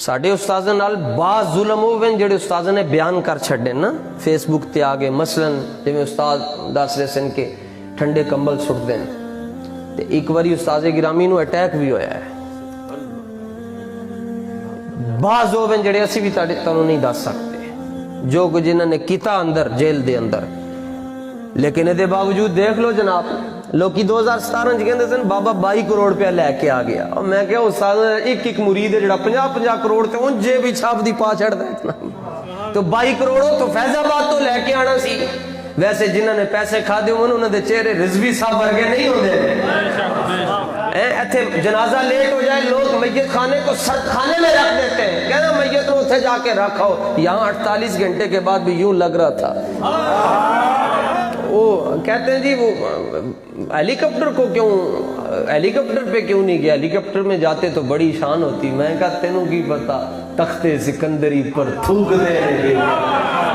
ساڈے استاداں نال بعض ظلم ہووے جڑے استاداں نے بیان کر چھڈے نا فیس بک تے آ گئے، مثلاً جویں استاد دس رہے سن کہ ٹھنڈے کمبل سٹ دین، تے ایک واری استاد گرامی نو اٹیک بھی ہویا ہے۔ بعض ہووے جڑے اسی بھی تانوں نہیں دس سکتے جو کچھ جنہاں نے کیتا اندر جیل دے اندر، لیکن اے دے باوجود دیکھ لو جناب، لوکی 2017 کہندے سن بابا 22 کروڑ روپیہ لے کے آ گیا، اور میں کہا استاد ایک مرید ہے جڑا 50 کروڑ تے اون جے بھی چھاپ دی پا چھڑدا اتنا، تو 22 کروڑ تو فیض آباد تو لے کے آنا سی۔ ویسے جنہاں نے پیسے کھا دے انہوں دے چہرے رضوی صاحب ورگے نہیں ہوندے۔ ایتھے جنازہ لیٹ ہو جائے لوگ میت خانے کو سرد خانے میں رکھ دیتے ہیں، کہنا میت کو اتھے جا کے رکھو، یہاں 48 گھنٹے کے بعد بھی یوں لگ رہا تھا۔ وہ کہتے ہیں جی وہ ہیلی کاپٹر کو کیوں، ہیلی کاپٹر پہ کیوں نہیں گیا، ہیلی کاپٹر میں جاتے تو بڑی شان ہوتی۔ میں کہا تینوں کی پتا تخت سکندری پر تھوک دے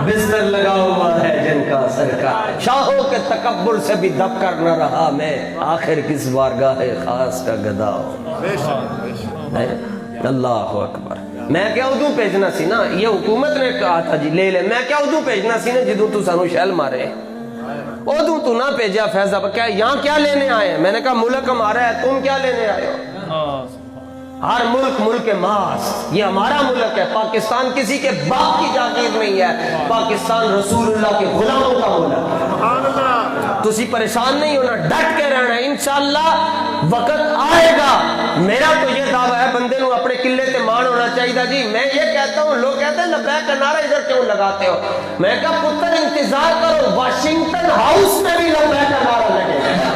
بستر لگا ہوا ہے جن کا سرکار، شاہوں کے تکبر سے بھی دب کر نہ رہا میں، آخر کس بارگاہ خاص کا گدا ہوں۔ اللہ اکبر۔ میں کیا ادو بھیجنا سی نا، یہ حکومت نے کہا تھا جی لے لے، میں کیا ادو بھیجنا سی نا جدوں تو سانو شیل مارے، ادو تو نہ بھیجا فیض آباد، کیا یہاں کیا لینے آئے ہیں؟ میں نے کہا ملک ہمارا ہے، تم کیا لینے آئے ہو؟ ہر ملک ملک ماس، یہ ہمارا ملک ہے، پاکستان کسی کے باپ کی جاگیر نہیں ہے، پاکستان رسول اللہ کے غلاموں کا ملک ہے۔ تسی پریشان نہیں ہونا، ڈٹ کے رہنا ہے، انشاءاللہ وقت آئے گا۔ میرا تو یہ دعویٰ ہے بندے نو اپنے قلعے تے مان ہونا چاہیے جی۔ میں یہ کہتا ہوں، لوگ کہتے ہیں لبیک کا نعرہ ادھر کیوں لگاتے ہو؟ میں کہا پتر انتظار کرو، واشنگٹن ہاؤس میں بھی لبیک کا نعرہ لگے گا۔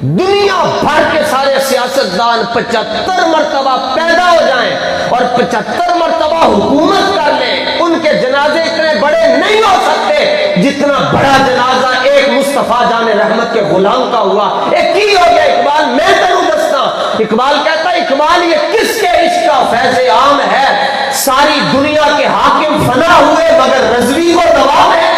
دنیا بھر کے سارے سیاستدان 75 مرتبہ پیدا ہو جائیں اور 75 مرتبہ حکومت کر لیں، ان کے جنازے اتنے بڑے نہیں ہو سکتے جتنا بڑا جنازہ ایک مصطفیٰ جان رحمت کے غلام کا ہوا۔ ایک ہی ہو گیا اقبال، میں تنوں دستا، اقبال کہتا ہے اقبال یہ کس کے عشق کا فیض عام ہے، ساری دنیا کے حاکم فنا ہوئے مگر رضوی کو دوا ہے۔